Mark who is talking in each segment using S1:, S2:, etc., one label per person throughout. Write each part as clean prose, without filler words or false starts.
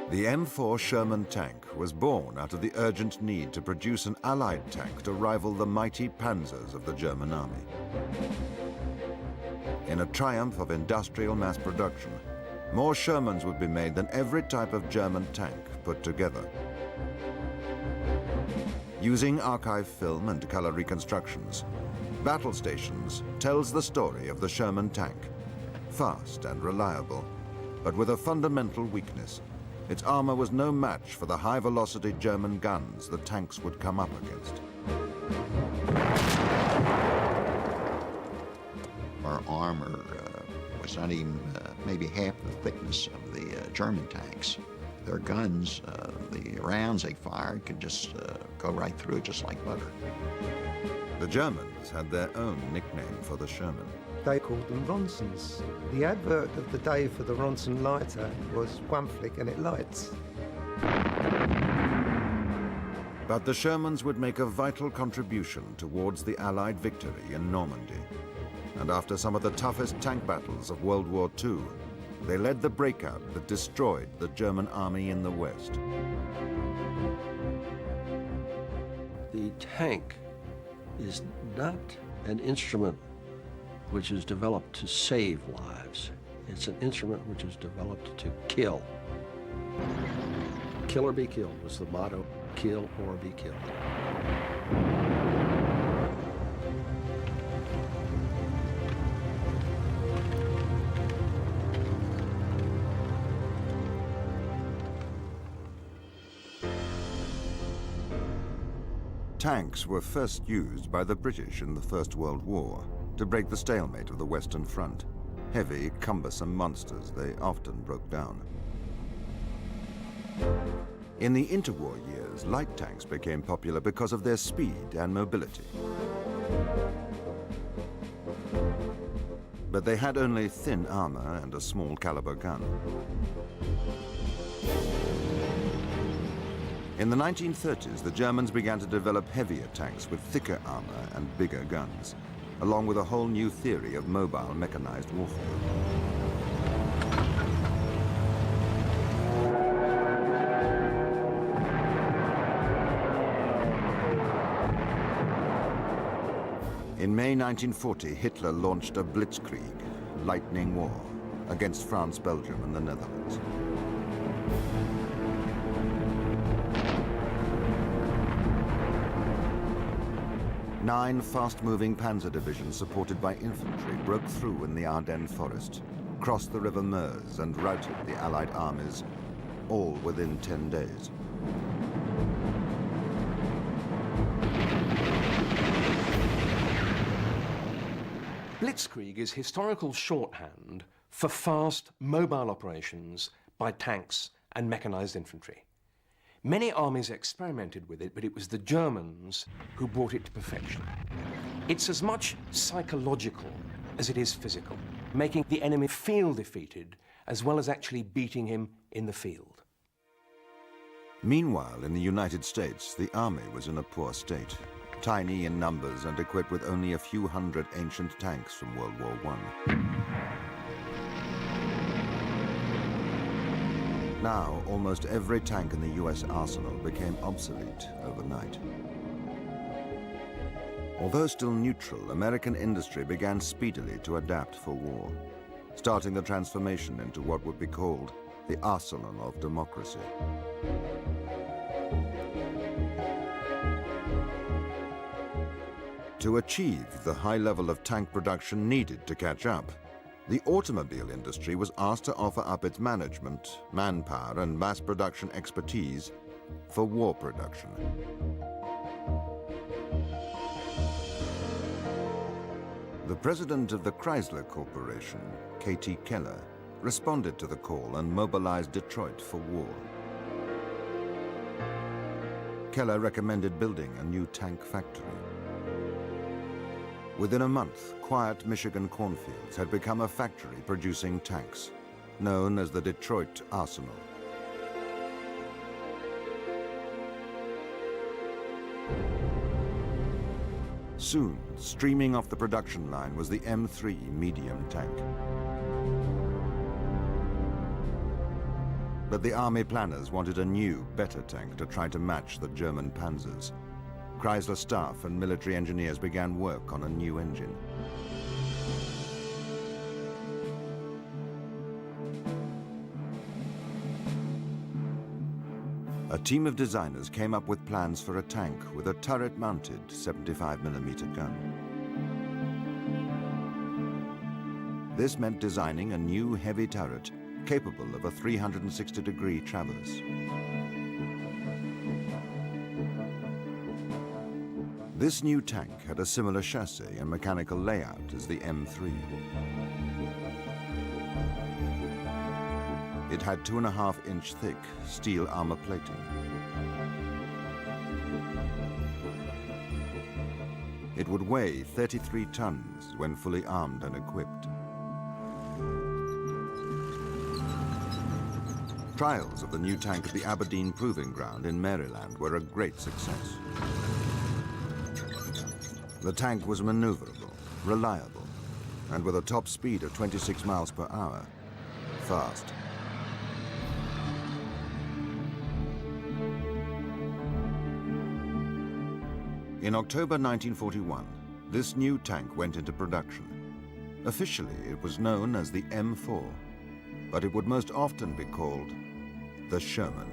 S1: The M4 Sherman tank was born out of the urgent need to produce an Allied tank to rival the mighty panzers of the German army. In a triumph of industrial mass production, more Shermans would be made than every type of German tank put together. Using archive film and color reconstructions, Battle Stations tells the story of the Sherman tank. Fast and reliable, but with a fundamental weakness. Its armor was no match for the high-velocity German guns the tanks would come up against.
S2: Our armor was not even maybe half the thickness of the German tanks. Their guns, the rounds they fired could just go right through it just like butter.
S1: The Germans had their own nickname for the Sherman.
S3: They called them Ronsons. The advert of the day for the Ronson lighter was one flick and it lights.
S1: But the Shermans would make a vital contribution towards the Allied victory in Normandy. And after some of the toughest tank battles of World War II, they led the breakout that destroyed the German army in the West.
S4: The tank is not an instrument which is developed to save lives. It's an instrument which is developed to kill. Kill or be killed was the motto. Kill or be killed.
S1: Tanks were first used by the British in the First World War to break the stalemate of the Western Front. Heavy, cumbersome monsters, they often broke down. In the interwar years, light tanks became popular because of their speed and mobility. But they had only thin armor and a small caliber gun. In the 1930s, the Germans began to develop heavier tanks with thicker armor and bigger guns, along with a whole new theory of mobile mechanized warfare. In May 1940, Hitler launched a blitzkrieg, lightning war, against France, Belgium, and the Netherlands. Nine fast-moving panzer divisions supported by infantry broke through in the Ardennes forest, crossed the River Meuse and routed the Allied armies, all within 10 days.
S5: Blitzkrieg is historical shorthand for fast, mobile operations by tanks and mechanized infantry. Many armies experimented with it, but it was the Germans who brought it to perfection. It's as much psychological as it is physical, making the enemy feel defeated as well as actually beating him in the field.
S1: Meanwhile, in the United States, the army was in a poor state, tiny in numbers and equipped with only a few hundred ancient tanks from World War I. Now, almost every tank in the US arsenal became obsolete overnight. Although still neutral, American industry began speedily to adapt for war, starting the transformation into what would be called the arsenal of democracy. To achieve the high level of tank production needed to catch up, the automobile industry was asked to offer up its management, manpower, and mass production expertise for war production. The president of the Chrysler Corporation, K.T. Keller, responded to the call and mobilized Detroit for war. Keller recommended building a new tank factory. Within a month, quiet Michigan cornfields had become a factory producing tanks, known as the Detroit Arsenal. Soon, streaming off the production line was the M3 medium tank. But the army planners wanted a new, better tank to try to match the German Panzers. Chrysler staff and military engineers began work on a new engine. A team of designers came up with plans for a tank with a turret-mounted 75mm gun. This meant designing a new heavy turret capable of a 360-degree traverse. This new tank had a similar chassis and mechanical layout as the M3. It had 2.5-inch thick steel armor plating. It would weigh 33 tons when fully armed and equipped. Trials of the new tank at the Aberdeen Proving Ground in Maryland were a great success. The tank was maneuverable, reliable, and with a top speed of 26 miles per hour, fast. In October 1941, this new tank went into production. Officially, it was known as the M4, but it would most often be called the Sherman.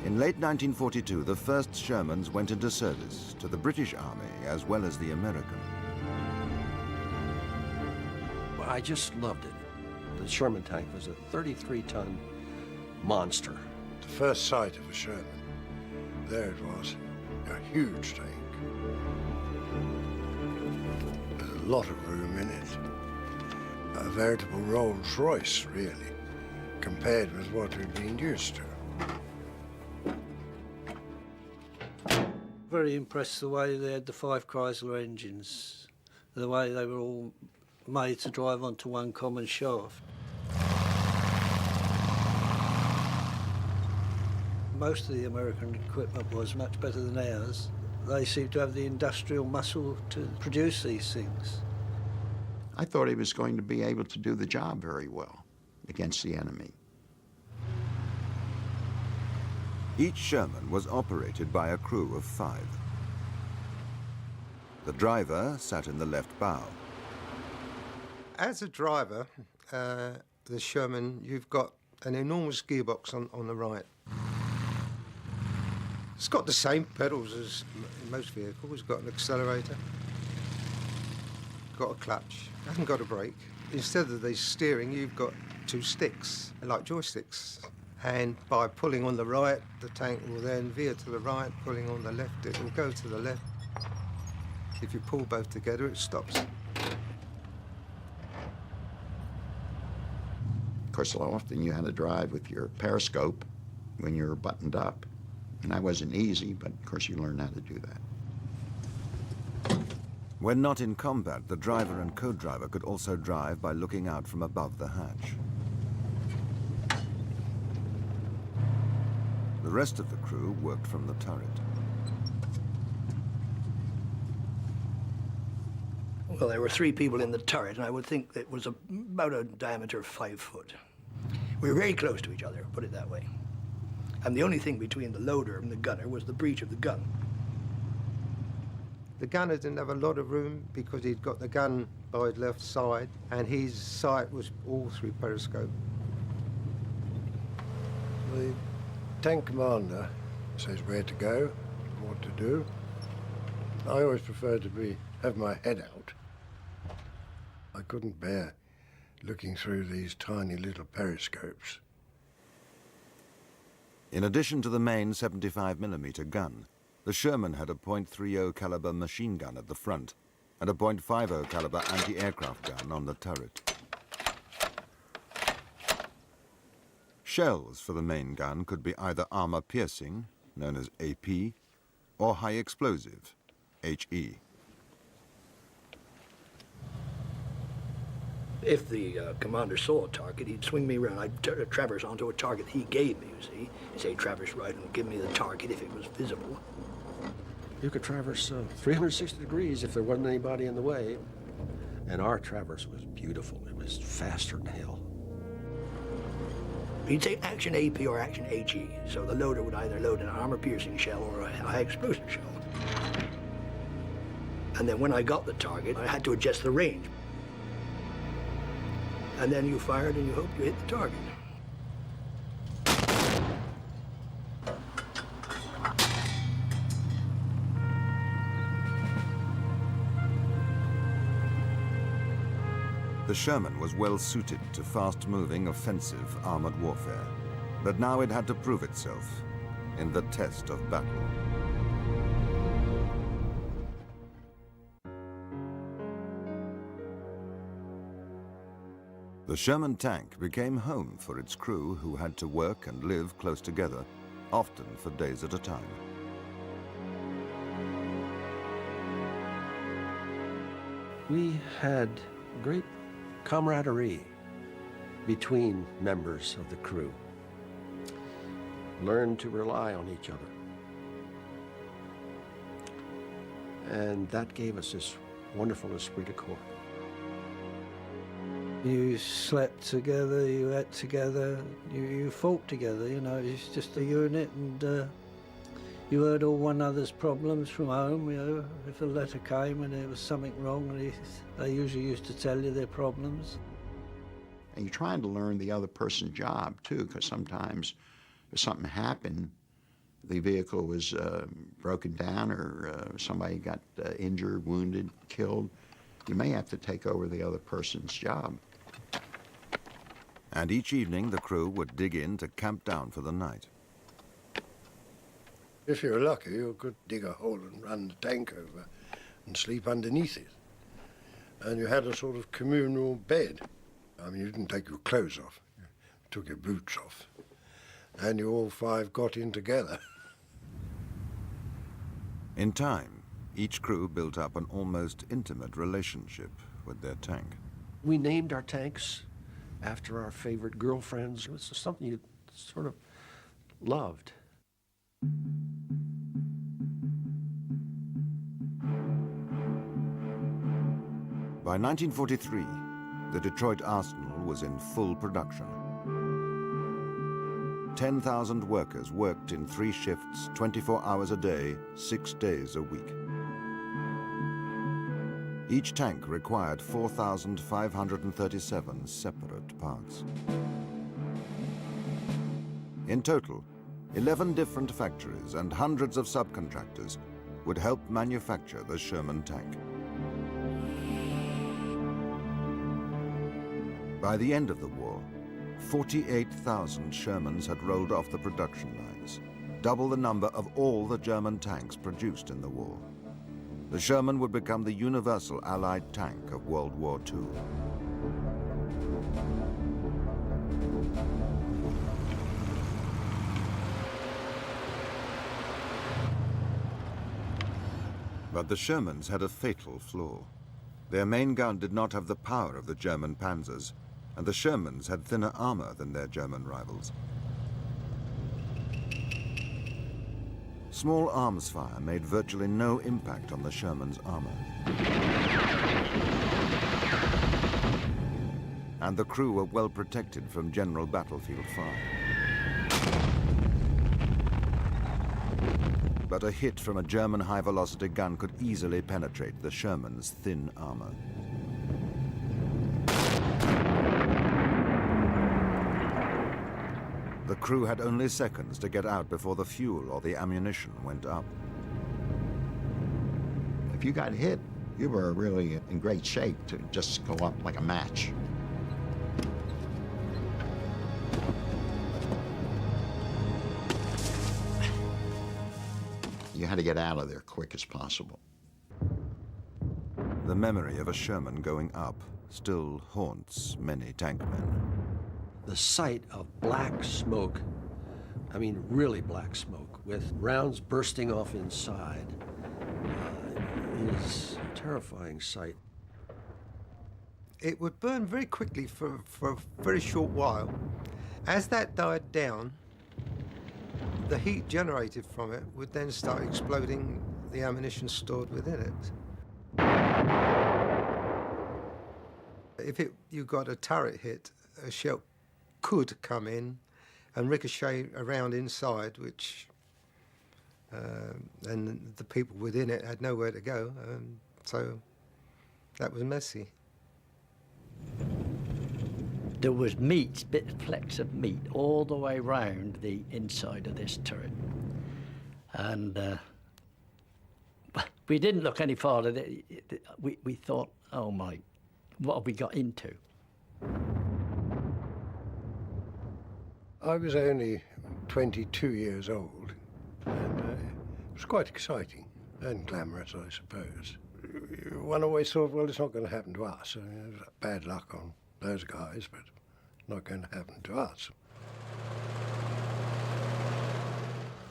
S1: In late 1942, the first Shermans went into service to the British Army as well as the American.
S4: Well, I just loved it. The Sherman tank was a 33-ton monster.
S6: The first sight of a Sherman, there it was, a huge tank. There's a lot of room in it. A veritable Rolls Royce, really, compared with what we've been used to.
S7: Very impressed the way they had the 5 Chrysler engines, the way they were all made to drive onto one common shaft. Most of the American equipment was much better than ours. They seemed to have the industrial muscle to produce these things.
S2: I thought he was going to be able to do the job very well against the enemy.
S1: Each Sherman was operated by a crew of 5. The driver sat in the left bow.
S3: As a driver, the Sherman, you've got an enormous gearbox on the right. It's got the same pedals as in most vehicles. It's got an accelerator, got a clutch, hasn't got a brake. Instead of the steering, you've got 2 sticks, like joysticks. And by pulling on the right, the tank will then veer to the right. Pulling on the left, it will go to the left. If you pull both together, it stops.
S2: Of course, often you had to drive with your periscope when you're buttoned up. And that wasn't easy, but of course you learn how to do that.
S1: When not in combat, the driver and co-driver could also drive by looking out from above the hatch. The rest of the crew worked from the turret.
S8: Well, there were 3 people in the turret, and I would think it was about a diameter of 5 foot. We were very close to each other, put it that way. And the only thing between the loader and the gunner was the breech of the gun.
S3: The gunner didn't have a lot of room because he'd got the gun by his left side, and his sight was all through periscope.
S6: The tank commander says where to go, what to do. I always prefer to have my head out. I couldn't bear looking through these tiny little periscopes.
S1: In addition to the main 75mm gun, the Sherman had a .30 caliber machine gun at the front and a .50 caliber anti-aircraft gun on the turret. Shells for the main gun could be either armor-piercing, known as AP, or high-explosive, HE.
S8: If the commander saw a target, he'd swing me around. I'd traverse onto a target he gave me, you see. He'd say, traverse right and give me the target if it was visible.
S4: You could traverse 360 degrees if there wasn't anybody in the way. And our traverse was beautiful. It was faster than hell.
S8: You'd say action AP or action HE, so the loader would either load an armor-piercing shell or a high-explosive shell. And then when I got the target, I had to adjust the range. And then you fired and you hoped you hit the target.
S1: The Sherman was well suited to fast-moving, offensive armored warfare, but now it had to prove itself in the test of battle. The Sherman tank became home for its crew, who had to work and live close together, often for days at a time.
S4: We had great camaraderie between members of the crew. Learned to rely on each other. And that gave us this wonderful esprit de corps.
S7: You slept together, you ate together, you fought together, you know, it's just a unit, and you heard all one another's problems from home, you know. If a letter came and there was something wrong, they usually used to tell you their problems.
S2: And you're trying to learn the other person's job, too, because sometimes if something happened, the vehicle was broken down or somebody got injured, wounded, killed, you may have to take over the other person's job.
S1: And each evening the crew would dig in to camp down for the night.
S6: If you were lucky, you could dig a hole and run the tank over and sleep underneath it. And you had a sort of communal bed. I mean, you didn't take your clothes off, you took your boots off. And you all five got in together.
S1: In time, each crew built up an almost intimate relationship with their tank.
S4: We named our tanks after our favorite girlfriends. It was something you sort of loved.
S1: By 1943, the Detroit Arsenal was in full production. 10,000 workers worked in 3 shifts, 24 hours a day, 6 days a week. Each tank required 4,537 separate parts. In total, 11 different factories and hundreds of subcontractors would help manufacture the Sherman tank. By the end of the war, 48,000 Shermans had rolled off the production lines, double the number of all the German tanks produced in the war. The Sherman would become the universal Allied tank of World War II. But the Shermans had a fatal flaw. Their main gun did not have the power of the German panzers, and the Shermans had thinner armor than their German rivals. Small arms fire made virtually no impact on the Sherman's armor. And the crew were well protected from general battlefield fire. But a hit from a German high-velocity gun could easily penetrate the Sherman's thin armor. The crew had only seconds to get out before the fuel or the ammunition went up.
S2: If you got hit, you were really in great shape to just go up like a match. You had to get out of there quick as possible.
S1: The memory of a Sherman going up still haunts many tank men.
S4: The sight of black smoke, I mean really black smoke, with rounds bursting off inside, is a terrifying sight.
S3: It would burn very quickly for a very short while. As that died down, the heat generated from it would then start exploding the ammunition stored within it. If you got a turret hit, a shell could come in and ricochet around inside, which and the people within it had nowhere to go, so that was messy.
S9: There was meat, flecks of meat, all the way round the inside of this turret. And we didn't look any farther. We thought, oh my, what have we got into?
S6: I was only 22 years old, and it was quite exciting and glamorous, I suppose. One always thought, well, it's not going to happen to us. I mean, it was bad luck on those guys, but not going to happen to us.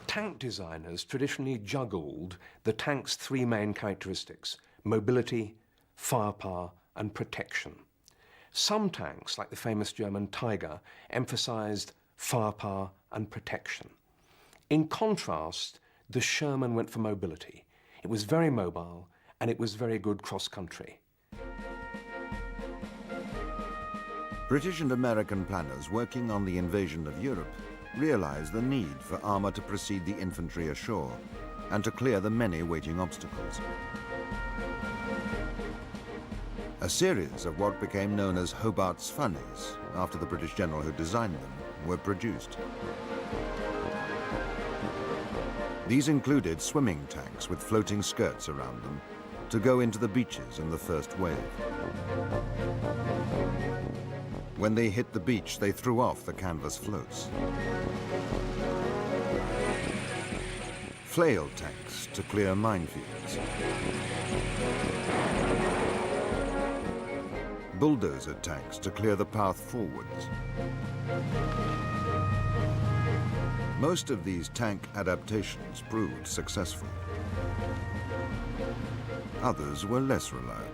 S5: Tank designers traditionally juggled the tank's three main characteristics: mobility, firepower, and protection. Some tanks, like the famous German Tiger, emphasized firepower and protection. In contrast, the Sherman went for mobility. It was very mobile, and it was very good cross-country.
S1: British and American planners working on the invasion of Europe realized the need for armour to precede the infantry ashore and to clear the many waiting obstacles. A series of what became known as Hobart's funnies, after the British general who designed them, were produced. These included swimming tanks with floating skirts around them to go into the beaches in the first wave. When they hit the beach, they threw off the canvas floats. Flail tanks to clear minefields. Bulldozer tanks to clear the path forwards. Most of these tank adaptations proved successful. Others were less reliable.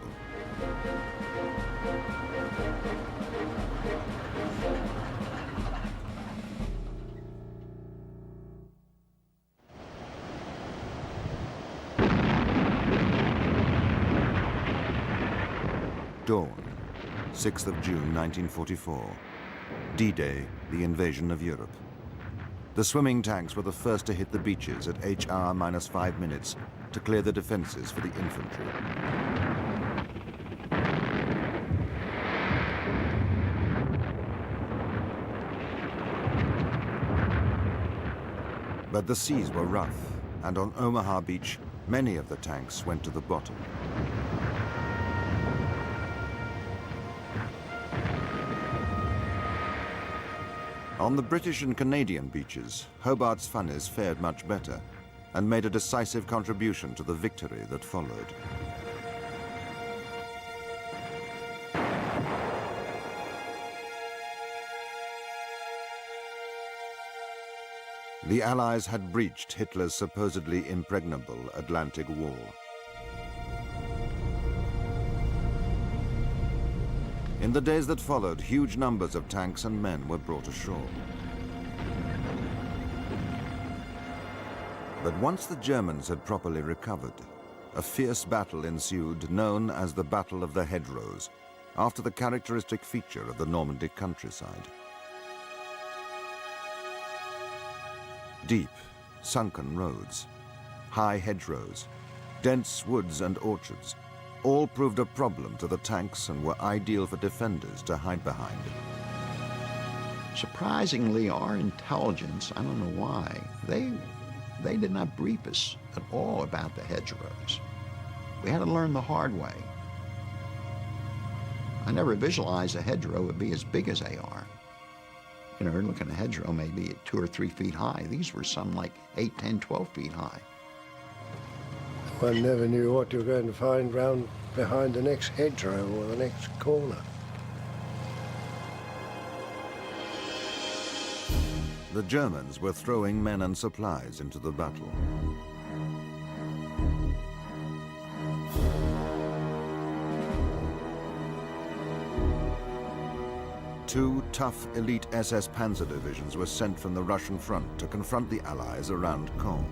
S1: Dawn, 6th of June 1944. D-Day, the invasion of Europe. The swimming tanks were the first to hit the beaches at HR minus 5 minutes to clear the defenses for the infantry. But the seas were rough, and on Omaha Beach, many of the tanks went to the bottom. On the British and Canadian beaches, Hobart's funnies fared much better and made a decisive contribution to the victory that followed. The Allies had breached Hitler's supposedly impregnable Atlantic Wall. In the days that followed, huge numbers of tanks and men were brought ashore. But once the Germans had properly recovered, a fierce battle ensued known as the Battle of the Hedgerows, after the characteristic feature of the Normandy countryside. Deep, sunken roads, high hedgerows, dense woods and orchards, all proved a problem to the tanks and were ideal for defenders to hide behind.
S2: Surprisingly, our intelligence, I don't know why, they did not brief us at all about the hedgerows. We had to learn the hard way. I never visualized a hedgerow would be as big as they are. You know, look at a hedgerow maybe at 2 or 3 feet high. These were some like 8, 10, 12 feet high.
S6: One never knew what you were going to find round behind the next hedgerow or the next corner.
S1: The Germans were throwing men and supplies into the battle. Two tough elite SS Panzer divisions were sent from the Russian front to confront the Allies around Caen.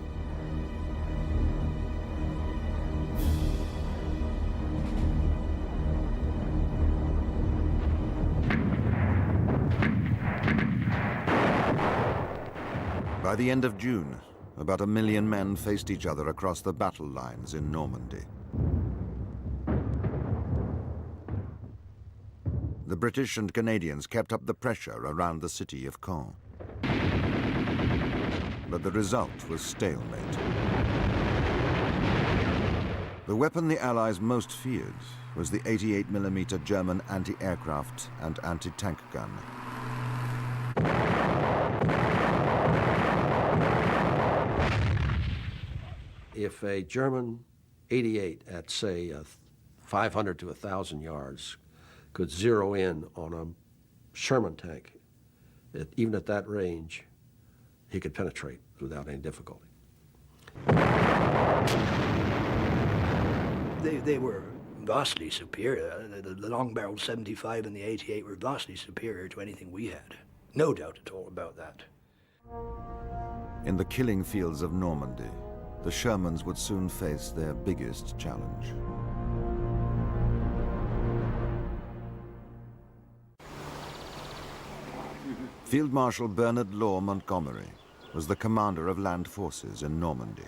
S1: By the end of June, about 1 million men faced each other across the battle lines in Normandy. The British and Canadians kept up the pressure around the city of Caen. But the result was stalemate. The weapon the Allies most feared was the 88mm German anti-aircraft and anti-tank gun.
S4: If a German 88 at, say, 500 to 1,000 yards could zero in on a Sherman tank, even at that range, he could penetrate without any difficulty.
S8: They were vastly superior. The long-barreled 75 and the 88 were vastly superior to anything we had. No doubt at all about that.
S1: In the killing fields of Normandy, the Shermans would soon face their biggest challenge. Field Marshal Bernard Law Montgomery was the commander of land forces in Normandy.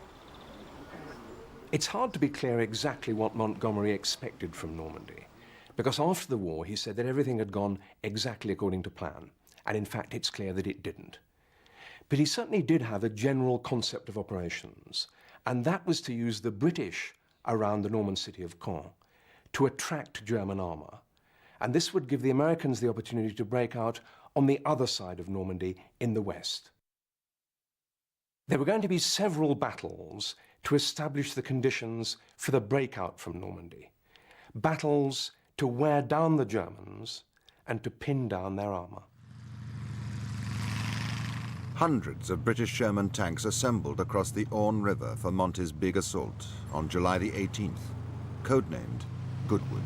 S5: It's hard to be clear exactly what Montgomery expected from Normandy, because after the war he said that everything had gone exactly according to plan, and in fact it's clear that it didn't. But he certainly did have a general concept of operations, and that was to use the British around the Norman city of Caen to attract German armour. And this would give the Americans the opportunity to break out on the other side of Normandy in the west. There were going to be several battles to establish the conditions for the breakout from Normandy. Battles to wear down the Germans and to pin down their armour.
S1: Hundreds of British Sherman tanks assembled across the Orne River for Monty's big assault on July the 18th, codenamed Goodwood.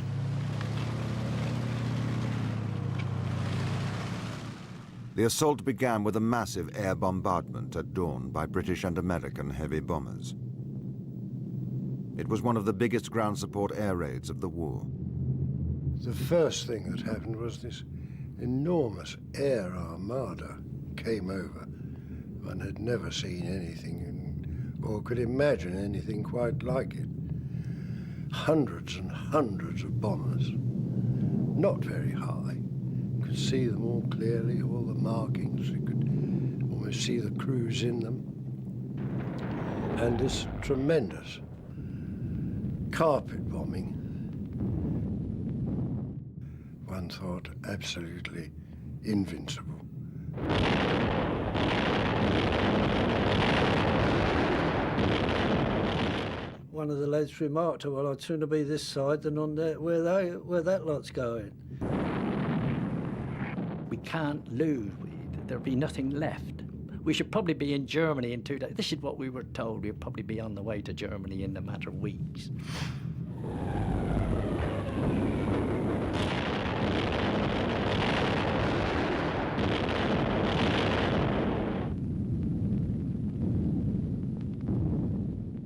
S1: The assault began with a massive air bombardment at dawn by British and American heavy bombers. It was one of the biggest ground support air raids of the war.
S6: The first thing that happened was this enormous air armada came over. One had never seen anything or could imagine anything quite like it. Hundreds and hundreds of bombers, not very high. You could see them all clearly, all the markings. You could almost see the crews in them. And this tremendous carpet bombing, one thought absolutely invincible.
S7: One of the lads remarked, well, I'd sooner be this side than on there where that lot's going.
S9: We can't lose. There'll be nothing left. We should probably be in Germany in 2 days. This is what we were told. We'd probably be on the way to Germany in a matter of weeks.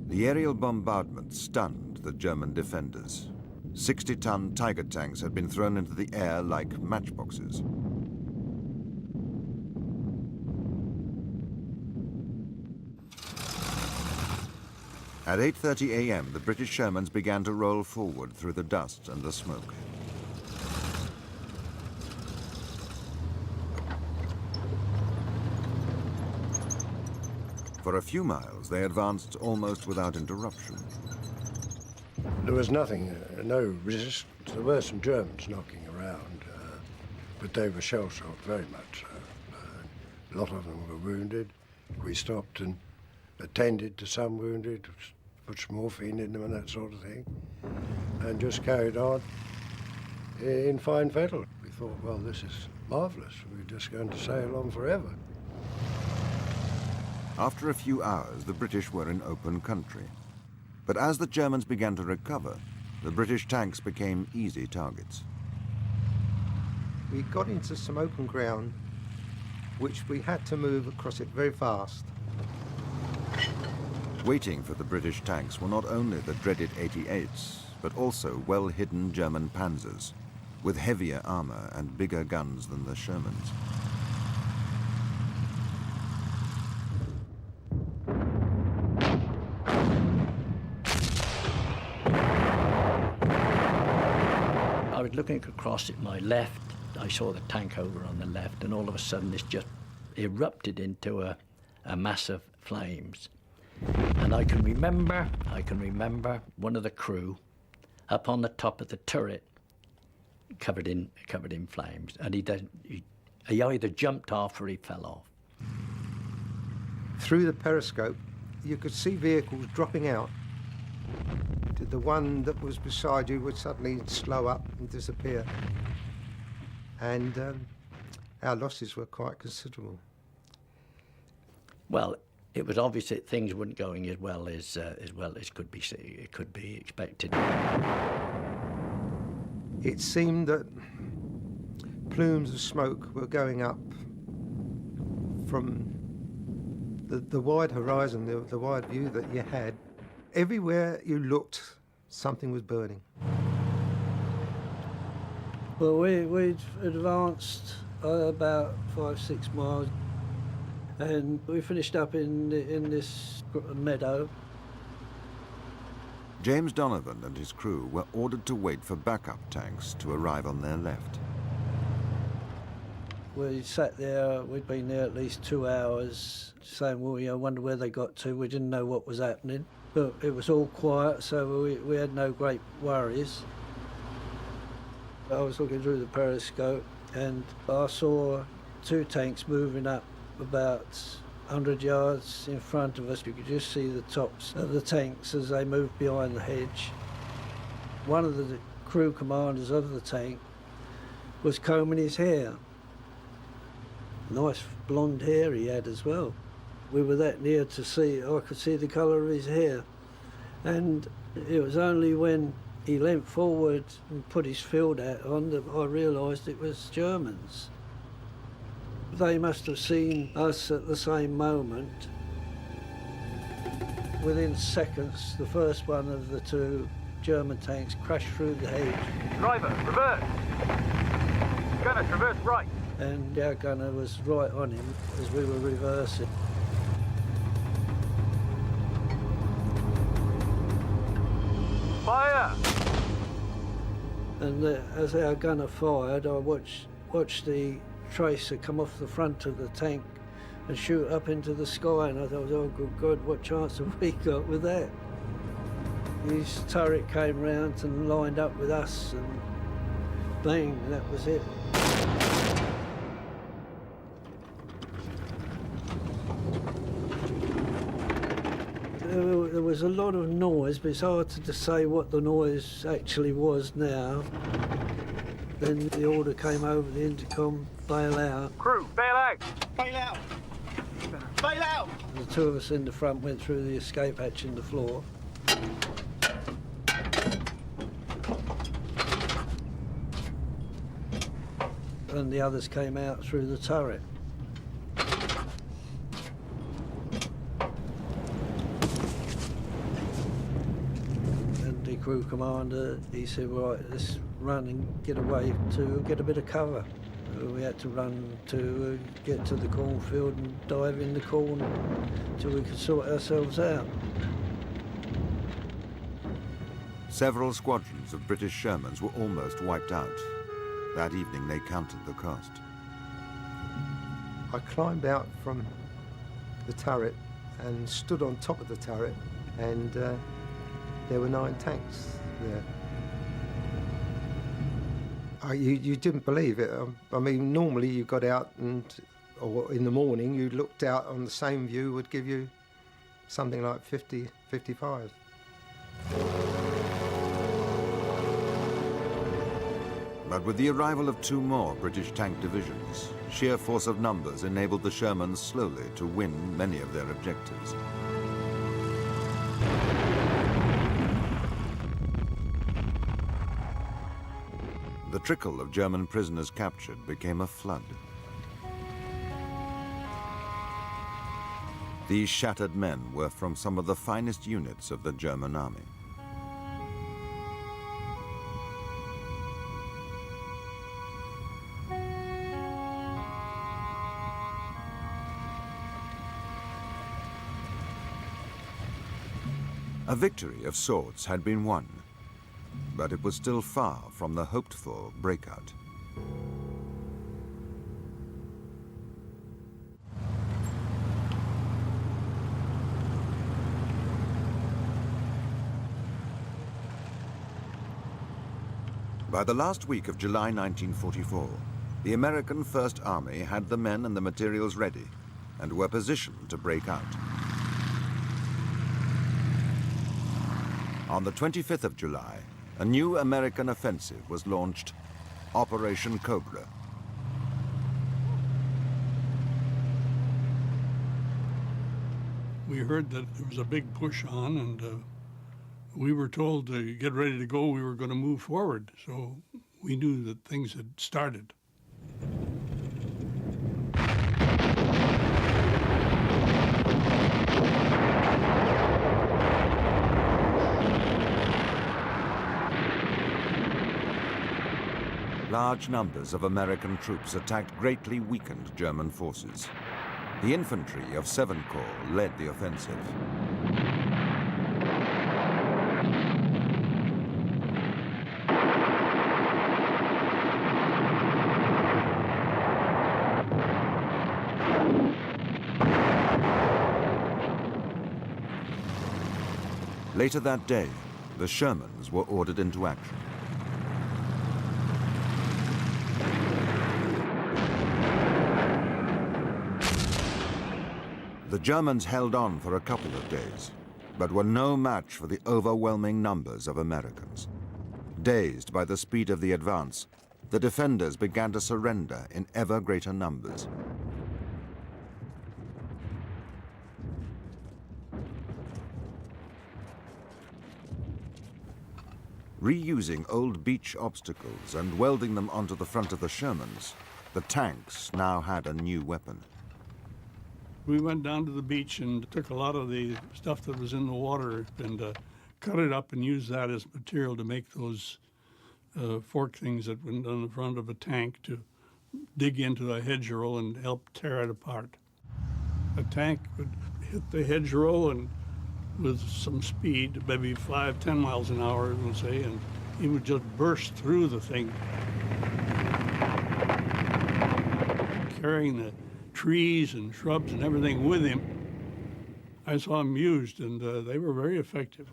S1: The aerial bombardment stunned the German defenders. 60-ton Tiger tanks had been thrown into the air like matchboxes. At 8:30 a.m., the British Shermans began to roll forward through the dust and the smoke. For a few miles, they advanced almost without interruption.
S6: There was nothing, no resistance. There were some Germans knocking around, but they were shell-shocked very much. A lot of them were wounded. We stopped and attended to some wounded, put some morphine in them and that sort of thing, and just carried on in fine fettle. We thought, well, this is marvellous. We're just going to sail on forever.
S1: After a few hours, the British were in open country. But as the Germans began to recover, the British tanks became easy targets.
S3: We got into some open ground, which we had to move across it very fast.
S1: Waiting for the British tanks were not only the dreaded 88s, but also well-hidden German panzers, with heavier armour and bigger guns than the Shermans.
S9: looking across at my left. I saw the tank over on the left, and all of a sudden this just erupted into a mass of flames. And I can remember one of the crew up on the top of the turret, covered in flames, and he either jumped off or he fell off.
S3: Through the periscope, you could see vehicles dropping out. The one that was beside you would suddenly slow up and disappear. And our losses were quite considerable.
S9: Well, it was obvious that things weren't going as well as could be expected.
S3: It seemed that plumes of smoke were going up from the wide horizon, the wide view that you had. Everywhere you looked, something was burning.
S7: Well, we'd advanced about 5-6 miles, and we finished up in this meadow.
S1: James Donovan and his crew were ordered to wait for backup tanks to arrive on their left.
S7: We sat there, we'd been there at least 2 hours, saying, well, I wonder where they got to. We didn't know what was happening, but it was all quiet, so we had no great worries. I was looking through the periscope, and I saw 2 tanks moving up about 100 yards in front of us. You could just see the tops of the tanks as they moved behind the hedge. One of the crew commanders of the tank was combing his hair. Nice blonde hair he had as well. We were that near to see, I could see the colour of his hair. And it was only when he leant forward and put his field hat on that I realised it was Shermans. They must have seen us at the same moment. Within seconds, the first one of the 2 German tanks crashed through the hedge.
S10: Driver, reverse! Gunner, reverse right!
S7: And our gunner was right on him as we were reversing.
S10: Fire!
S7: And as our gunner fired, I watched the tracer come off the front of the tank and shoot up into the sky, and I thought, oh good God, what chance have we got with that? His turret came round and lined up with us, and bang, that was it. There was a lot of noise, but it's hard to say what the noise actually was now. Then the order came over the intercom, bail out.
S10: Crew, bail out! Bail out! Bail out!
S7: The 2 of us in the front went through the escape hatch in the floor. And the others came out through the turret. And the crew commander, he said, right, let's run and get away to get a bit of cover. We had to run to get to the cornfield and dive in the corn till we could sort ourselves out.
S1: Several squadrons of British Shermans were almost wiped out. That evening they counted the cost.
S3: I climbed out from the turret and stood on top of the turret, and there were 9 tanks there. You didn't believe it. I mean, normally you got out or in the morning you looked out on the same view would give you something like 50, 55.
S1: But with the arrival of 2 more British tank divisions, sheer force of numbers enabled the Shermans slowly to win many of their objectives. The trickle of German prisoners captured became a flood. These shattered men were from some of the finest units of the German army. A victory of sorts had been won, but it was still far from the hoped-for breakout. By the last week of July 1944, the American First Army had the men and the materials ready and were positioned to break out. On the 25th of July, a new American offensive was launched, Operation Cobra.
S11: We heard that there was a big push on, and we were told to get ready to go. We were going to move forward, so we knew that things had started.
S1: Large numbers of American troops attacked greatly weakened German forces. The infantry of 7 Corps led the offensive. Later that day, the Shermans were ordered into action. The Germans held on for a couple of days, but were no match for the overwhelming numbers of Americans. Dazed by the speed of the advance, the defenders began to surrender in ever greater numbers. Reusing old beach obstacles and welding them onto the front of the Shermans, the tanks now had a new weapon.
S11: We went down to the beach and took a lot of the stuff that was in the water and cut it up and used that as material to make those fork things that went on the front of a tank to dig into a hedgerow and help tear it apart. A tank would hit the hedgerow and with some speed, maybe 5-10 miles an hour, we'll say, and he would just burst through the thing, carrying the trees and shrubs and everything with him. I saw them used, and they were very effective.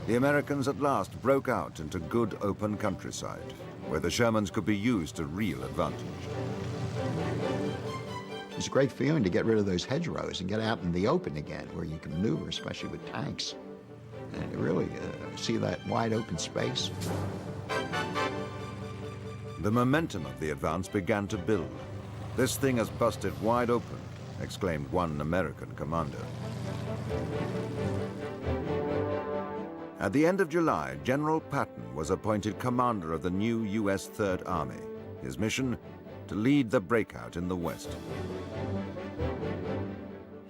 S1: The Americans at last broke out into good open countryside, where the Shermans could be used to real advantage.
S2: It's a great feeling to get rid of those hedgerows and get out in the open again, where you can maneuver, especially with tanks, and really see that wide open space.
S1: The momentum of the advance began to build. "This thing has busted wide open," exclaimed one American commander. At the end of July, General Patton was appointed commander of the new U.S. Third Army. His mission? To lead the breakout in the West.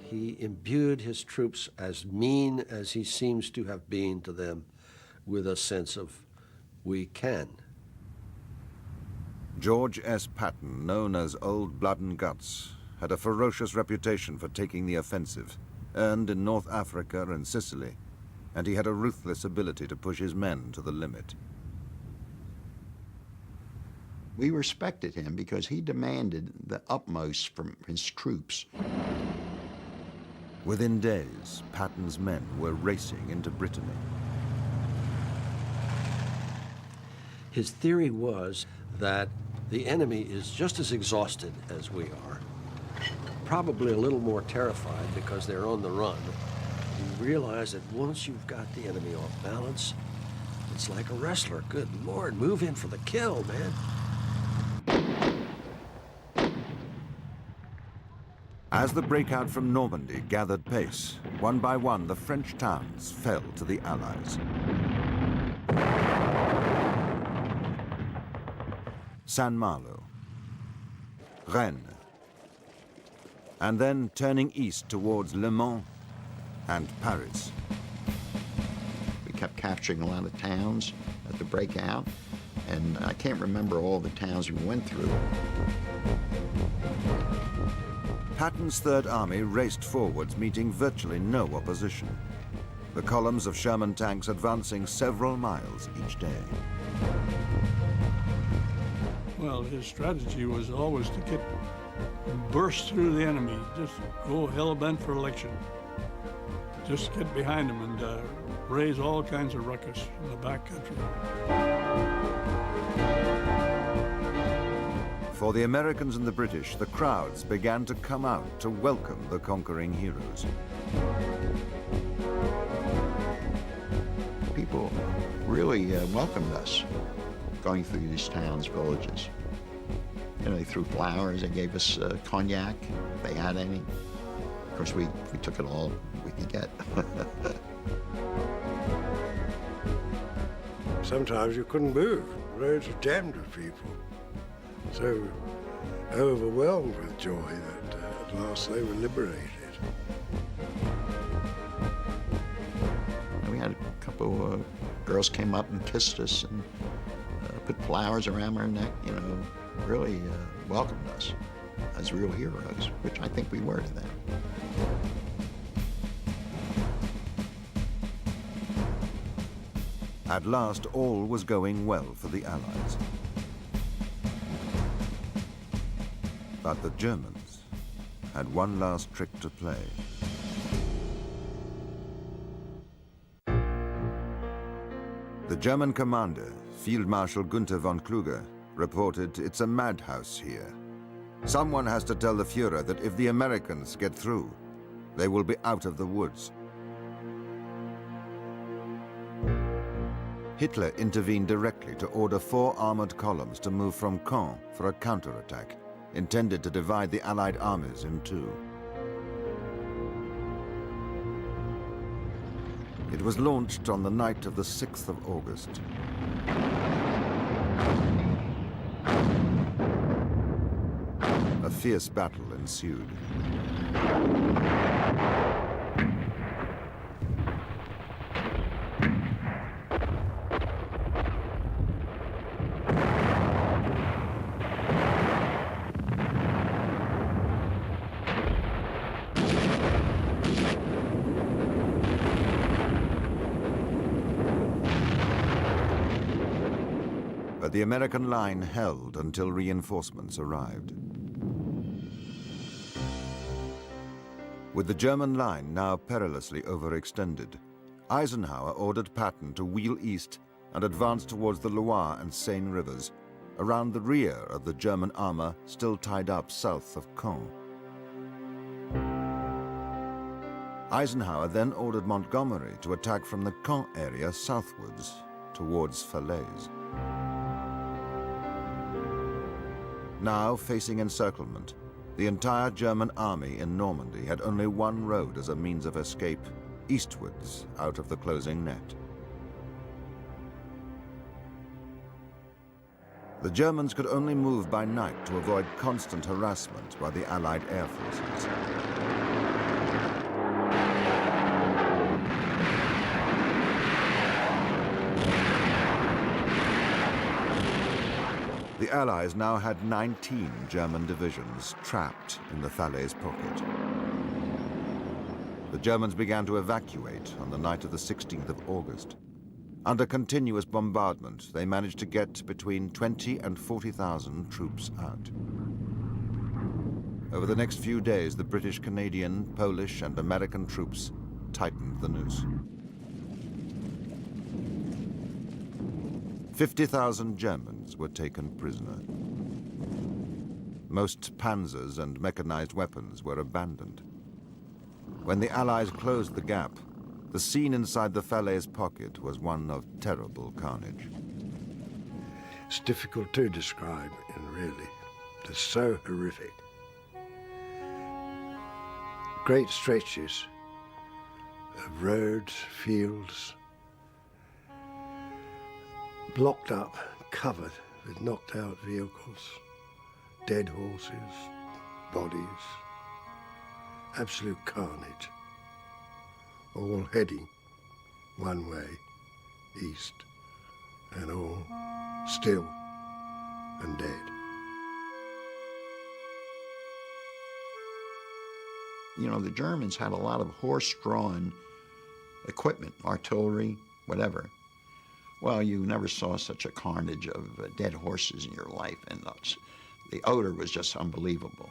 S4: He imbued his troops, as mean as he seems to have been to them, with a sense of, we can.
S1: George S. Patton, known as Old Blood and Guts, had a ferocious reputation for taking the offensive, earned in North Africa and Sicily, and he had a ruthless ability to push his men to the limit.
S2: We respected him because he demanded the utmost from his troops.
S1: Within days, Patton's men were racing into Brittany.
S4: His theory was that the enemy is just as exhausted as we are, probably a little more terrified because they're on the run. You realize that once you've got the enemy off balance, it's like a wrestler. Good Lord, move in for the kill, man.
S1: As the breakout from Normandy gathered pace, one by one the French towns fell to the Allies. Saint-Malo, Rennes, and then turning east towards Le Mans and Paris.
S2: We kept capturing a lot of towns at the breakout, and I can't remember all the towns we went through.
S1: Patton's Third Army raced forwards, meeting virtually no opposition. the columns of Sherman tanks advancing several miles each day.
S11: Well, his strategy was always to burst through the enemy, just go hell-bent for election. Just get behind him and raise all kinds of ruckus in the back country.
S1: For the Americans and the British, the crowds began to come out to welcome the conquering heroes.
S2: People really welcomed us going through these towns, villages. You know, they threw flowers, they gave us cognac, if they had any. Of course, we took it all we could get.
S6: Sometimes you couldn't move. The roads were jammed with people. So overwhelmed with joy that at last they were liberated.
S2: And we had a couple of girls came up and kissed us and put flowers around our neck, you know, really welcomed us as real heroes, which I think we were to them.
S1: At last, all was going well for the Allies. But the Germans had one last trick to play. The German commander, Field Marshal Gunther von Kluge, reported, "It's a madhouse here. Someone has to tell the Führer that if the Americans get through, they will be out of the woods." Hitler intervened directly to order 4 armored columns to move from Caen for a counterattack, intended to divide the Allied armies in two. It was launched on the night of the 6th of August. A fierce battle ensued. But the American line held until reinforcements arrived. With the German line now perilously overextended, Eisenhower ordered Patton to wheel east and advance towards the Loire and Seine rivers, around the rear of the German armor still tied up south of Caen. Eisenhower then ordered Montgomery to attack from the Caen area southwards towards Falaise. Now facing encirclement, the entire German army in Normandy had only one road as a means of escape, eastwards out of the closing net. The Germans could only move by night to avoid constant harassment by the Allied air forces. The Allies now had 19 German divisions trapped in the Falaise pocket. The Germans began to evacuate on the night of the 16th of August. Under continuous bombardment, they managed to get between 20 and 40,000 troops out. Over the next few days, the British, Canadian, Polish, and American troops tightened the noose. 50,000 Germans were taken prisoner. Most panzers and mechanized weapons were abandoned. When the Allies closed the gap, the scene inside the Falaise pocket was one of terrible carnage.
S6: It's difficult to describe, really. It's so horrific. Great stretches of roads, fields, blocked up, covered with knocked out vehicles, dead horses, bodies, absolute carnage, all heading one way, east, and all still and dead.
S2: You know, the Germans had a lot of horse-drawn equipment, artillery, whatever. Well, you never saw such a carnage of dead horses in your life, and the odor was just unbelievable.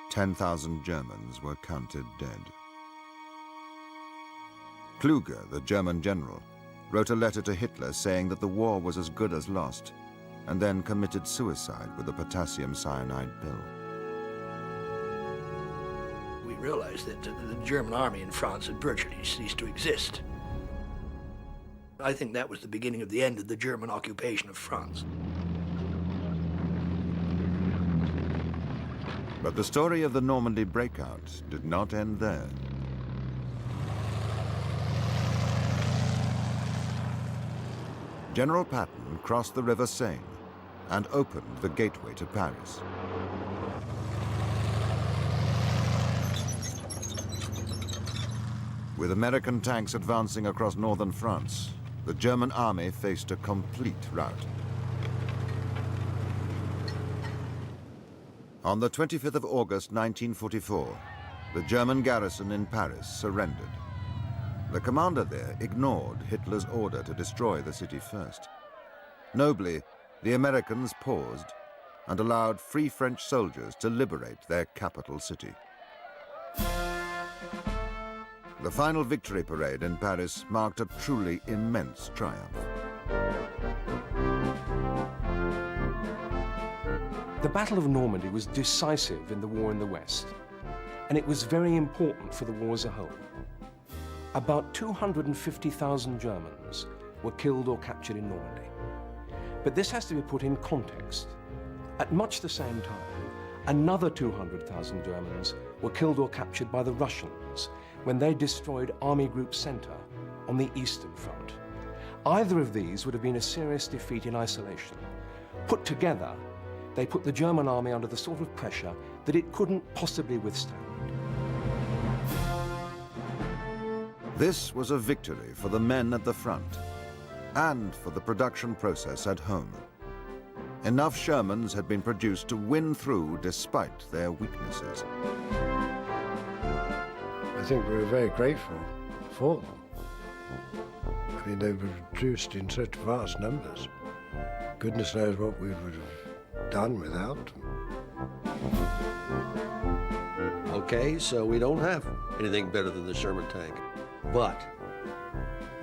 S1: "10,000 Germans were counted dead. Kluge, the German general, wrote a letter to Hitler saying that the war was as good as lost, and then committed suicide with a potassium cyanide pill.
S8: We realized that the German army in France had virtually ceased to exist. I think that was the beginning of the end of the German occupation of France.
S1: But the story of the Normandy breakout did not end there. General Patton crossed the River Seine and opened the gateway to Paris. With American tanks advancing across northern France, the German army faced a complete rout. On the 25th of August 1944, the German garrison in Paris surrendered. The commander there ignored Hitler's order to destroy the city first. Nobly, the Americans paused and allowed free French soldiers to liberate their capital city. The final victory parade in Paris marked a truly immense triumph.
S5: The Battle of Normandy was decisive in the war in the West, and it was very important for the war as a whole. About 250,000 Germans were killed or captured in Normandy. But this has to be put in context. At much the same time, another 200,000 Germans were killed or captured by the Russians when they destroyed Army Group Center on the Eastern Front. Either of these would have been a serious defeat in isolation. Put together, they put the German army under the sort of pressure that it couldn't possibly withstand.
S1: This was a victory for the men at the front and for the production process at home. Enough Shermans had been produced to win through despite their weaknesses.
S6: I think we were very grateful for them. I mean, they were produced in such vast numbers. Goodness knows what we would have done without them.
S4: Okay, so we don't have anything better than the Sherman tank, but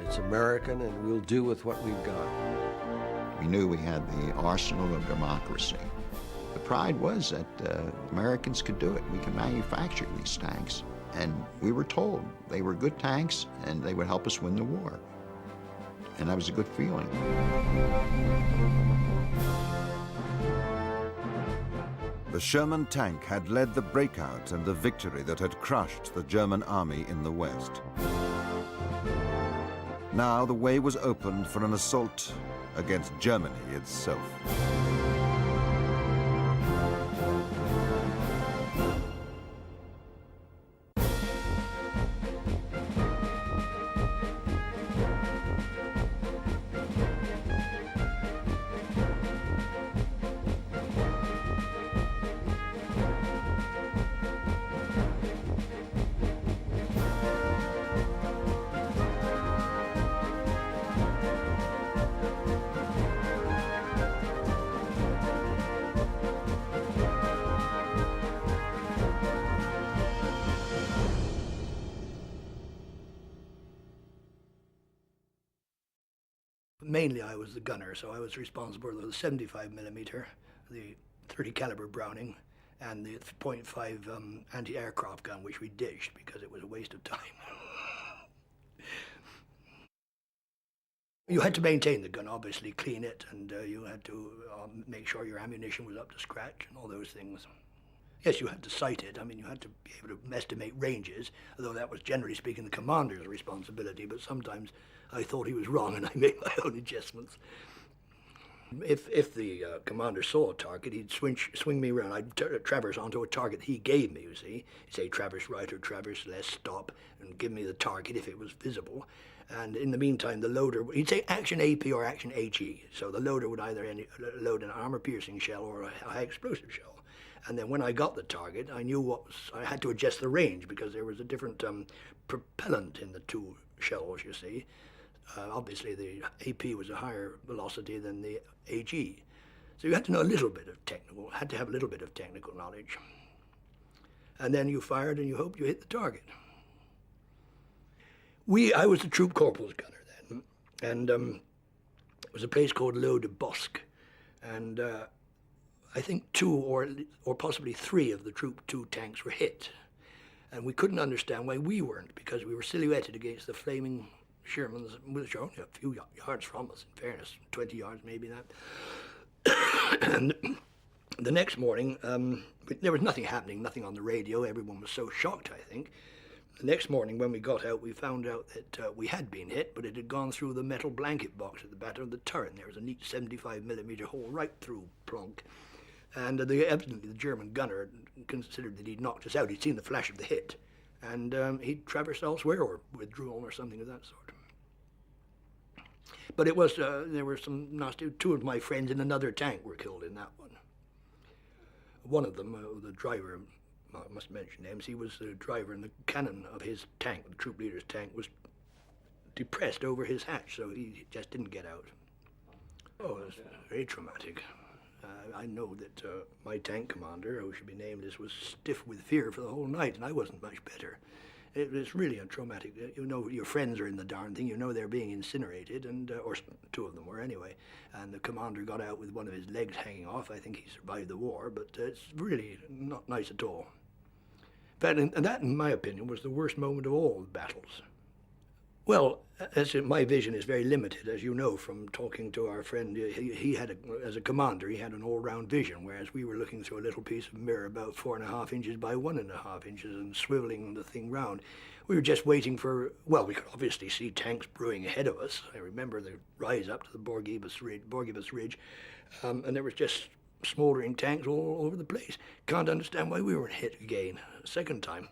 S4: it's American and we'll do with what we've got.
S2: We knew we had the arsenal of democracy. The pride was that Americans could do it. We could manufacture these tanks. And we were told they were good tanks and they would help us win the war. And that was a good feeling.
S1: The Sherman tank had led the breakout and the victory that had crushed the German army in the West. Now the way was opened for an assault against Germany itself.
S8: Mainly I was the gunner, so I was responsible for the 75mm, the 30 caliber Browning, and the .5 anti-aircraft gun, which we ditched because it was a waste of time. You had to maintain the gun, obviously, clean it, and you had to make sure your ammunition was up to scratch and all those things. Yes, you had to sight it. I mean, you had to be able to estimate ranges, although that was, generally speaking, the commander's responsibility, but sometimes I thought he was wrong and I made my own adjustments. If the commander saw a target, he'd swing me around. I'd traverse onto a target he gave me, you see. He'd say traverse right or traverse left, stop, and give me the target if it was visible. And in the meantime, the loader, he'd say action AP or action HE. So the loader would either load an armor-piercing shell or a high-explosive shell. And then when I got the target, I knew I had to adjust the range because there was a different propellant in the two shells, you see. Obviously, the AP was a higher velocity than the AG. So you had to know a little bit of had to have a little bit of technical knowledge. And then you fired and you hoped you hit the target. I was the troop corporal's gunner then, and it was a place called Le de Bosque. And I think 2 or possibly 3 of the Troop 2 tanks were hit. And we couldn't understand why we weren't, because we were silhouetted against the flaming Shermans, which are only a few yards from us, in fairness, 20 yards maybe that. And the next morning, there was nothing happening, nothing on the radio. Everyone was so shocked, I think. The next morning when we got out, we found out that we had been hit, but it had gone through the metal blanket box at the back of the turret. And there was a neat 75mm hole right through plonk. And evidently the German gunner considered that he'd knocked us out. He'd seen the flash of the hit. And he'd traversed elsewhere or withdrawn or something of that sort. But it was, there were some nasty, 2 of my friends in another tank were killed in that one. One of them, the driver, I must mention names, he was the driver, and the cannon of his tank, the troop leader's tank, was depressed over his hatch, so he just didn't get out. Oh, it was very traumatic. I know that my tank commander, who should be nameless, was stiff with fear for the whole night, and I wasn't much better. It was really a traumatic. You know, your friends are in the darn thing. You know they're being incinerated, and or 2 of them were anyway. And the commander got out with one of his legs hanging off. I think he survived the war, but it's really not nice at all. But and that, in my opinion, was the worst moment of all the battles. Well, my vision is very limited, as you know from talking to our friend. He had, as a commander, he had an all-round vision, whereas we were looking through a little piece of mirror about 4.5 inches by 1.5 inches and swiveling the thing round. We were just waiting for, well, we could obviously see tanks brewing ahead of us. I remember the rise up to the Borgibus Ridge, and there was just smouldering tanks all over the place. Can't understand why we weren't hit again, a second time.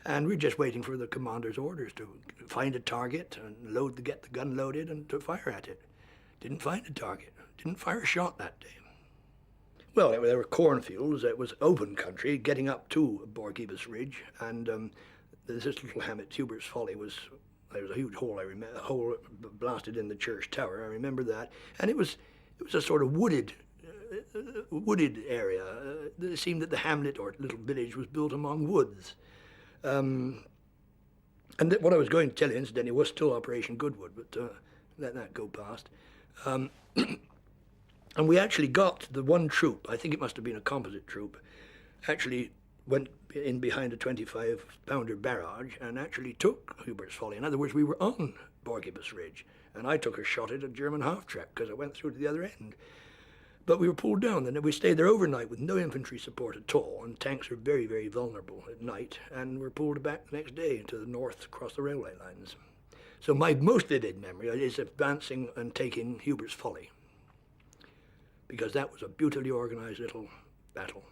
S8: And we're just waiting for the commander's orders to find a target and get the gun loaded and to fire at it. Didn't find a target. Didn't fire a shot that day. Well, there were cornfields. It was open country getting up to Borgibus Ridge, and this little hamlet, Hubert's Folly, there was a huge hole. I remember, a hole blasted in the church tower. I remember that, and it was a sort of wooded area. It seemed that the hamlet or little village was built among woods. And what I was going to tell you, incidentally, was still Operation Goodwood, but let that go past. And we actually got the one troop, I think it must have been a composite troop, actually went in behind a 25-pounder barrage and actually took Hubert's Folly. In other words, we were on Borgibus Ridge, and I took a shot at a German half-track because I went through to the other end. But we were pulled down, and we stayed there overnight with no infantry support at all, and tanks are very, very vulnerable at night, and were pulled back the next day to the north across the railway lines. So my most vivid memory is advancing and taking Hubert's Folly, because that was a beautifully organized little battle.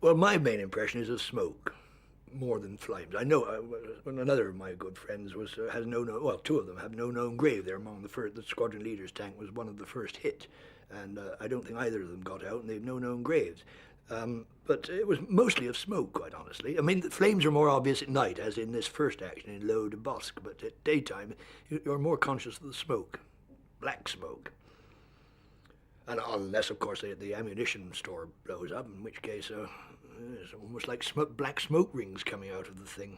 S8: Well, my main impression is of smoke, more than flames. I know another of my good friends has no known, well, 2 of them have no known grave. They're among the squadron leader's tank was one of the first hit. And I don't think either of them got out, and they've no known graves. But it was mostly of smoke, quite honestly. I mean, the flames are more obvious at night, as in this first action in Le de Bosque, but at daytime, you're more conscious of the smoke, black smoke. And unless, of course, the ammunition store blows up, in which case it's almost like black smoke rings coming out of the thing.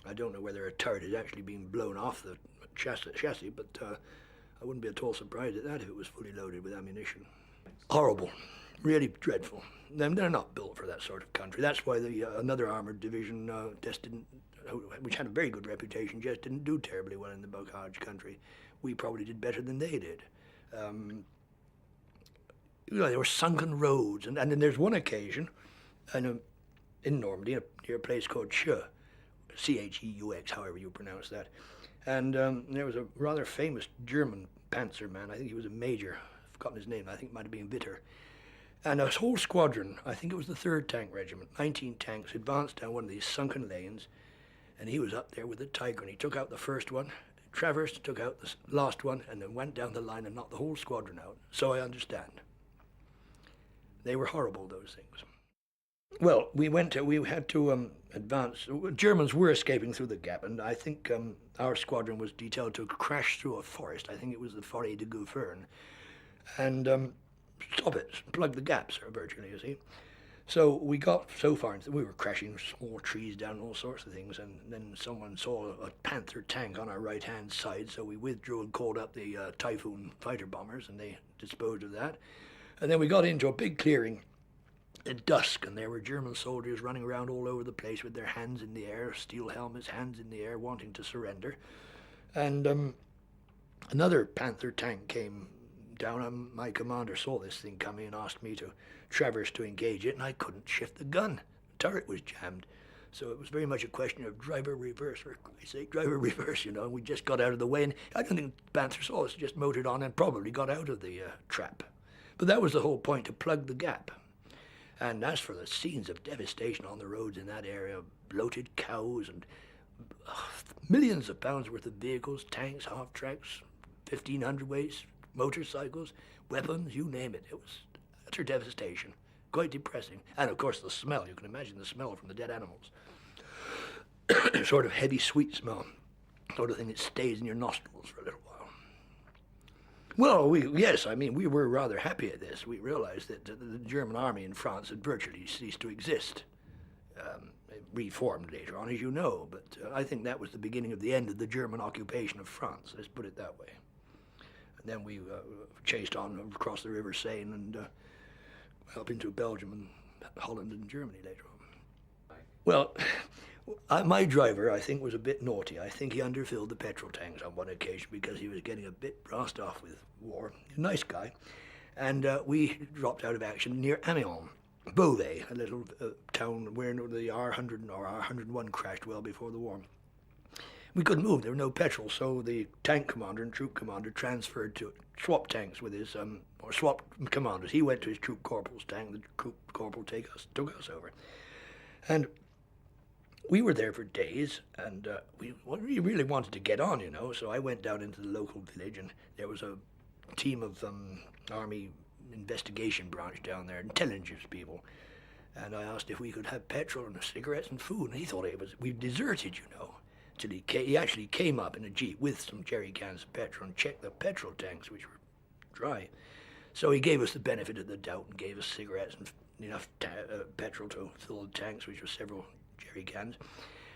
S8: I don't know whether a turret is actually being blown off the chassis, but I wouldn't be at all surprised at that if it was fully loaded with ammunition. Horrible, really dreadful. They're not built for that sort of country. That's why another armoured division which had a very good reputation, just didn't do terribly well in the Bocage country. We probably did better than they did. There were sunken roads, and then there's one occasion, in Normandy, near a place called Cheux, C-H-E-U-X, however you pronounce that. And there was a rather famous German panzer man. I think he was a major. I've forgotten his name. I think it might have been Witter. And a whole squadron, I think it was the 3rd Tank Regiment, 19 tanks, advanced down one of these sunken lanes. And he was up there with the Tiger, and he took out the first one, traversed, took out the last one, and then went down the line and knocked the whole squadron out. So I understand. They were horrible, those things. Well, we had to advance. Germans were escaping through the gap, and I think our squadron was detailed to crash through a forest. I think it was the Forêt de Gouverne, and stop it, plug the gaps, virtually, you see. So we got so far, we were crashing small trees down, all sorts of things, and then someone saw a Panther tank on our right-hand side, so we withdrew and called up the Typhoon fighter bombers, and they disposed of that. And then we got into a big clearing at dusk, and there were German soldiers running around all over the place with their hands in the air, steel helmets, hands in the air, wanting to surrender. And another Panther tank came down, and my commander saw this thing coming and asked me to traverse to engage it, and I couldn't shift the gun. The turret was jammed. So it was very much a question of driver reverse, for Christ's sake, driver reverse, you know, and we just got out of the way, and I don't think the Panther saw us, just motored on and probably got out of the trap. But that was the whole point, to plug the gap. And as for the scenes of devastation on the roads in that area, bloated cows and millions of pounds worth of vehicles, tanks, half-tracks, 1,500 weights, motorcycles, weapons, you name it. It was utter devastation, quite depressing. And of course the smell, you can imagine the smell from the dead animals. Sort of heavy, sweet smell, sort of thing that stays in your nostrils for a little while. Well, yes, I mean, we were rather happy at this. We realized that the German army in France had virtually ceased to exist. It reformed later on, as you know, but I think that was the beginning of the end of the German occupation of France, let's put it that way. And then we chased on across the River Seine and up into Belgium and Holland and Germany later on. Well, my driver, I think, was a bit naughty. I think he underfilled the petrol tanks on one occasion because he was getting a bit brassed off with war. A nice guy. And we dropped out of action near Amiens, Beauvais, a little town where the R100 or R101 crashed well before the war. We couldn't move. There was no petrol, so the tank commander and troop commander transferred to swap tanks with his, or swap commanders. He went to his troop corporal's tank. The troop corporal took us over. And we were there for days, and we really wanted to get on, you know, so I went down into the local village, and there was a team of Army investigation branch down there, intelligence people, and I asked if we could have petrol and cigarettes and food, and he thought we deserted, you know, till he actually came up in a Jeep with some jerry cans of petrol and checked the petrol tanks, which were dry. So he gave us the benefit of the doubt and gave us cigarettes and enough petrol to fill the tanks, which were several jerry cans.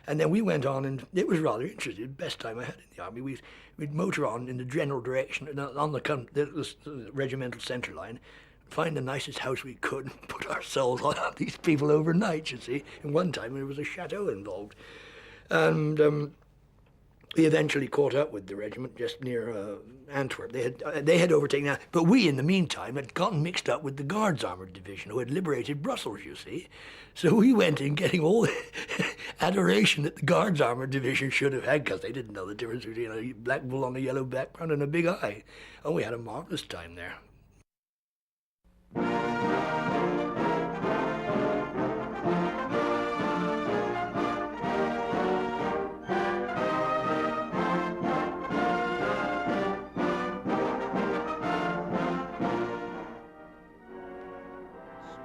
S8: And then we went on, and it was rather interesting. Best time I had in the army. We'd motor on in the general direction, on the regimental centre line, find the nicest house we could, and put ourselves on these people overnight, you see. And one time there was a chateau involved. And we eventually caught up with the regiment just near Antwerp. They had overtaken that, but we, in the meantime, had gotten mixed up with the Guards Armoured Division, who had liberated Brussels, you see. So we went in getting all the adoration that the Guards Armoured Division should have had, because they didn't know the difference between a black bull on a yellow background and a big eye. And we had a marvelous time there.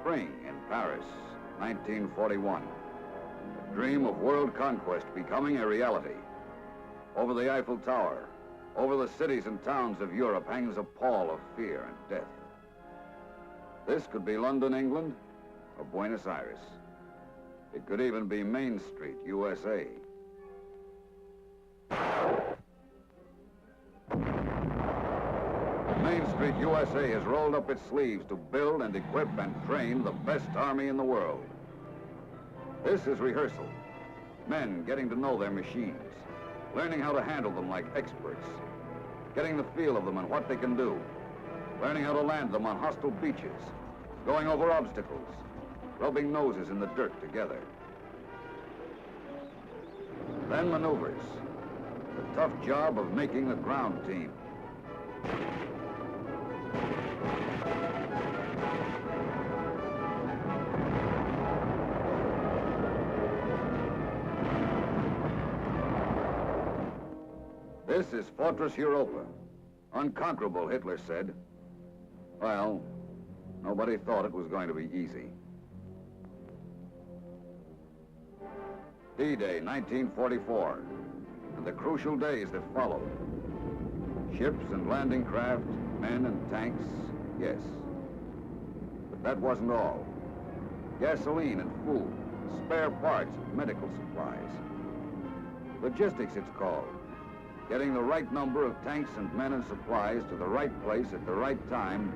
S12: Spring in Paris, 1941. A dream of world conquest becoming a reality. Over the Eiffel Tower, over the cities and towns of Europe hangs a pall of fear and death. This could be London, England, or Buenos Aires. It could even be Main Street, USA. Main Street, USA has rolled up its sleeves to build and equip and train the best army in the world. This is rehearsal. Men getting to know their machines, learning how to handle them like experts, getting the feel of them and what they can do, learning how to land them on hostile beaches, going over obstacles, rubbing noses in the dirt together. Then maneuvers, the tough job of making a ground team. This is Fortress Europa. Unconquerable, Hitler said. Well, nobody thought it was going to be easy. D-Day, 1944, and the crucial days that followed. Ships and landing craft, men and tanks, yes. But that wasn't all. Gasoline and food, spare parts, and medical supplies. Logistics, it's called. Getting the right number of tanks and men and supplies to the right place at the right time,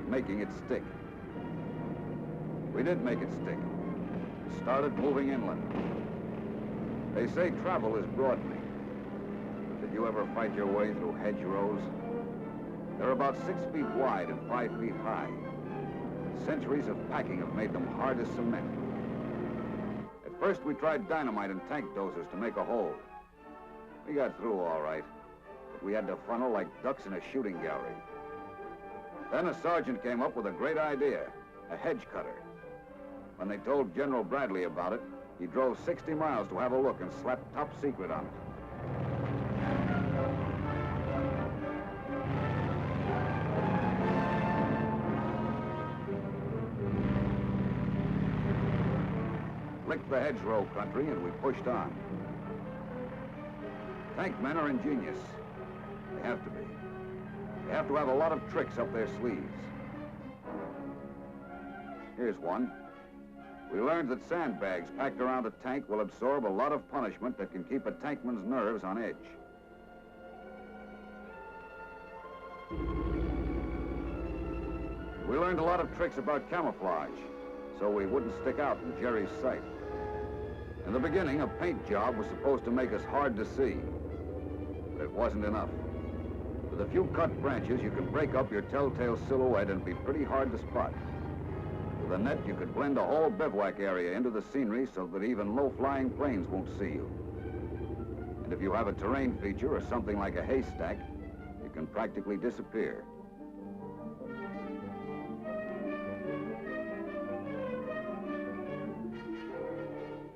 S12: making it stick. We did make it stick. We started moving inland. They say travel is broadening. Did you ever fight your way through hedgerows? They're about 6 feet wide and 5 feet high. Centuries of packing have made them hard as cement. At first, we tried dynamite and tank dozers to make a hole. We got through all right, but we had to funnel like ducks in a shooting gallery. Then a sergeant came up with a great idea, a hedge cutter. When they told General Bradley about it, he drove 60 miles to have a look and slapped top secret on it. Licked the hedgerow country and we pushed on. Tank men are ingenious. They have to be. They have to have a lot of tricks up their sleeves. Here's one. We learned that sandbags packed around a tank will absorb a lot of punishment that can keep a tankman's nerves on edge. We learned a lot of tricks about camouflage, so we wouldn't stick out in Jerry's sight. In the beginning, a paint job was supposed to make us hard to see, but it wasn't enough. With a few cut branches, you can break up your telltale silhouette and be pretty hard to spot. With a net, you could blend a whole bivouac area into the scenery so that even low-flying planes won't see you. And if you have a terrain feature or something like a haystack, you can practically disappear.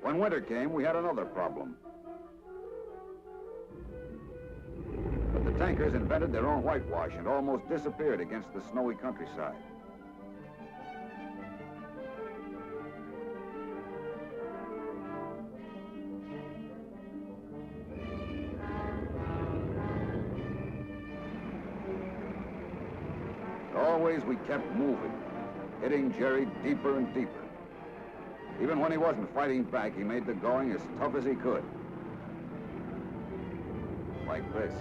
S12: When winter came, we had another problem. But the tankers invented their own whitewash and almost disappeared against the snowy countryside. Always we kept moving, hitting Jerry deeper and deeper. Even when he wasn't fighting back, he made the going as tough as he could. Like this.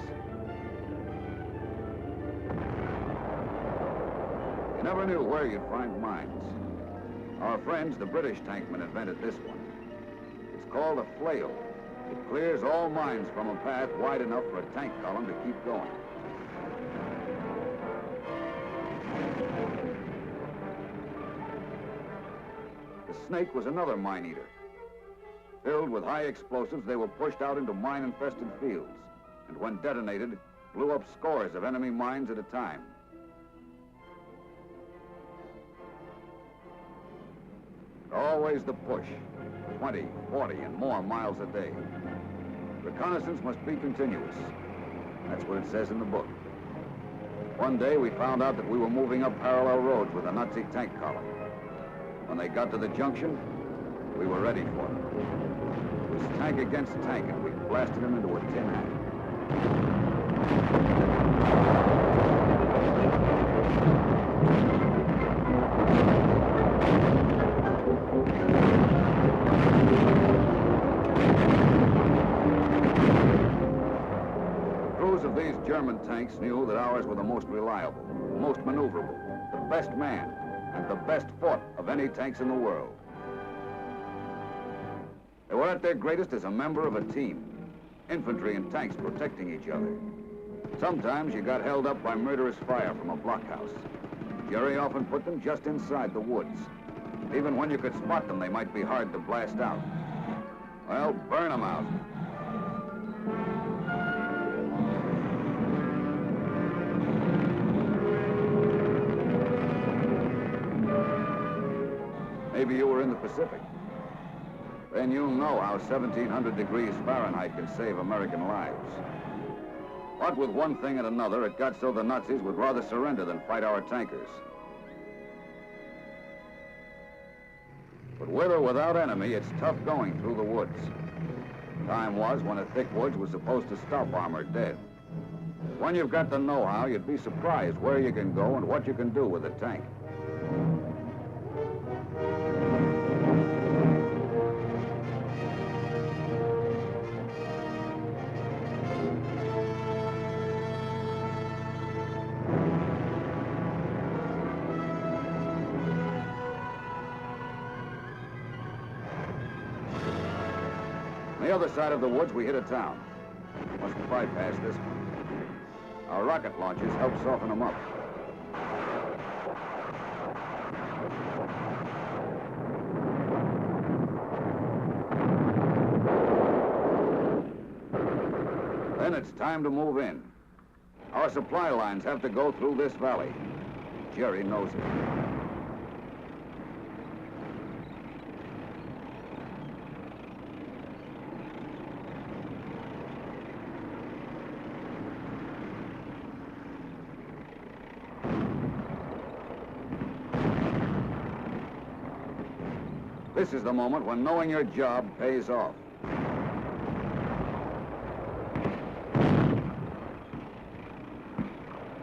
S12: You never knew where you'd find mines. Our friends, the British tankmen, invented this one. It's called a flail. It clears all mines from a path wide enough for a tank column to keep going. The Snake was another mine-eater. Filled with high explosives, they were pushed out into mine-infested fields, and when detonated, blew up scores of enemy mines at a time. Always the push, 20, 40, and more miles a day. Reconnaissance must be continuous. That's what it says in the book. One day, we found out that we were moving up parallel roads with a Nazi tank column. When they got to the junction, we were ready for them. It was tank against tank, and we blasted them into a tin hat. The crews of these German tanks knew that ours were the most reliable, the most maneuverable, the best manned, and the best fought of any tanks in the world. They were at their greatest as a member of a team, infantry and tanks protecting each other. Sometimes you got held up by murderous fire from a blockhouse. Jerry often put them just inside the woods. Even when you could spot them, they might be hard to blast out. Well, burn them out. Maybe you were in the Pacific. Then you'll know how 1700 degrees Fahrenheit can save American lives. But with one thing and another, it got so the Nazis would rather surrender than fight our tankers. But with or without enemy, it's tough going through the woods. Time was when a thick woods was supposed to stop armor dead. When you've got the know-how, you'd be surprised where you can go and what you can do with a tank. On the other side of the woods, we hit a town. Must bypass this one. Our rocket launchers help soften them up. Then it's time to move in. Our supply lines have to go through this valley. Jerry knows it. This is the moment when knowing your job pays off.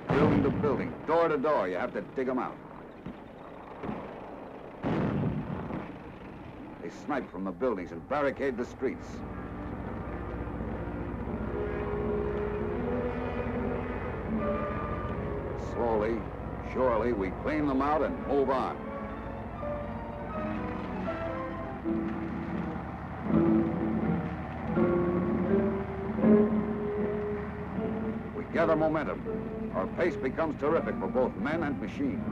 S12: Building to building, door to door, you have to dig them out. They snipe from the buildings and barricade the streets. Slowly, surely, we clean them out and move on. Gather momentum. Our pace becomes terrific for both men and machines.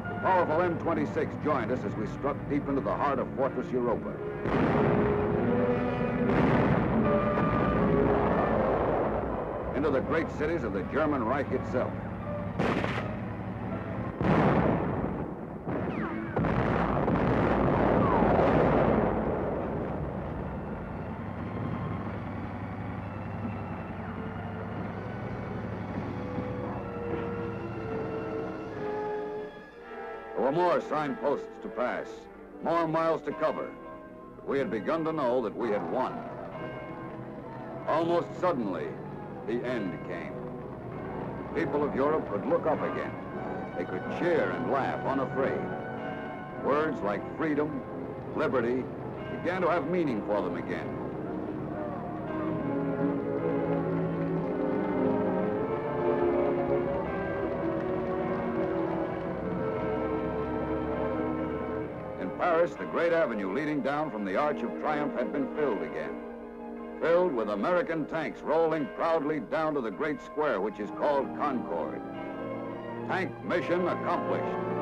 S12: The powerful M26 joined us as we struck deep into the heart of Fortress Europa. Into the great cities of the German Reich itself. There were more signposts to pass, more miles to cover, but we had begun to know that we had won. Almost suddenly, the end came. People of Europe could look up again. They could cheer and laugh unafraid. Words like freedom, liberty, began to have meaning for them again. Paris, the great avenue leading down from the Arch of Triumph had been filled again. Filled with American tanks rolling proudly down to the great square which is called Concord. Tank mission accomplished.